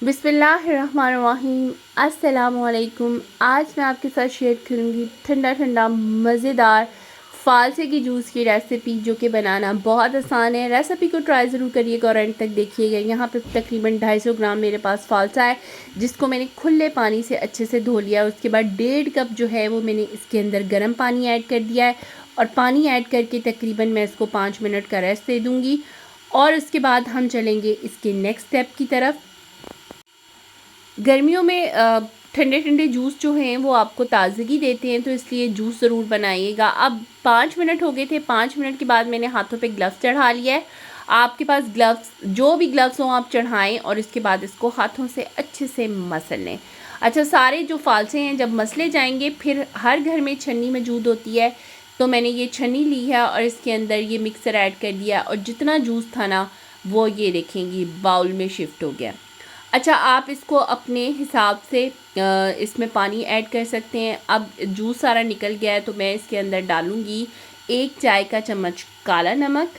बिस्मिल्लाहिर्रहमानिर्रहीम। अस्सलामुअलैकुम। आज मैं आपके साथ शेयर करूँगी ठंडा ठंडा मज़ेदार फ़ालसे की जूस की रेसिपी, जो कि बनाना बहुत आसान है। रेसिपी को ट्राई ज़रूर करिएगा और एंड तक देखिएगा। यहाँ पे तकरीबन 250 ग्राम मेरे पास फ़ालसा है, जिसको मैंने खुले पानी से अच्छे से धो लिया। उसके बाद 1.5 कप जो है वो मैंने इसके अंदर गर्म पानी ऐड कर दिया है, और पानी ऐड करके तकरीबन मैं इसको 5 मिनट का रेस्ट दे दूँगी। और उसके बाद हम चलेंगे इसके नेक्स्ट स्टेप की तरफ। गर्मियों में ठंडे ठंडे जूस जो हैं वो आपको ताज़गी देते हैं, तो इसलिए जूस ज़रूर बनाइएगा। अब 5 मिनट हो गए थे। 5 मिनट के बाद मैंने हाथों पे ग्लव्स चढ़ा लिया है। आपके पास ग्लव्स, जो भी ग्लव्स हों आप चढ़ाएं, और इसके बाद इसको हाथों से अच्छे से मसल लें। अच्छा, सारे जो फालसे हैं जब मसले जाएंगे, फिर हर घर में छन्नी मौजूद होती है, तो मैंने ये छन्नी ली है और इसके अंदर ये मिक्सर ऐड कर दिया, और जितना जूस था ना वो ये देखेंगी बाउल में शिफ्ट हो गया। अच्छा, आप इसको अपने हिसाब से इसमें पानी ऐड कर सकते हैं। अब जूस सारा निकल गया है, तो मैं इसके अंदर डालूँगी 1 चाय का चम्मच काला नमक,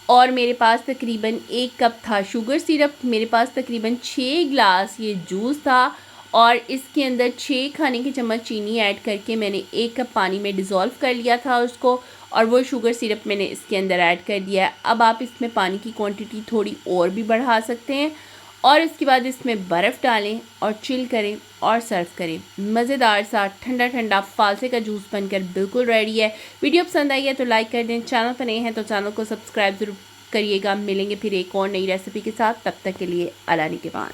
और मेरे पास तकरीबन 1 कप था शुगर सिरप। मेरे पास तकरीबन 6 गिलास ये जूस था, और इसके अंदर 6 खाने के चम्मच चीनी ऐड करके मैंने 1 कप पानी में डिज़ोल्व कर लिया था उसको, और वो शुगर सिरप मैंने इसके अंदर ऐड कर दिया है। अब आप इसमें पानी की क्वांटिटी थोड़ी और भी बढ़ा सकते हैं, और इसके बाद इसमें बर्फ़ डालें और चिल करें और सर्व करें। मज़ेदार सा ठंडा ठंडा फालसे का जूस बनकर बिल्कुल रेडी है। वीडियो पसंद आई है तो लाइक कर दें, चैनल पर नए हैं तो चैनल को सब्सक्राइब ज़रूर करिएगा। मिलेंगे फिर एक और नई रेसिपी के साथ, तब तक के लिए अल्लाह निगहबान।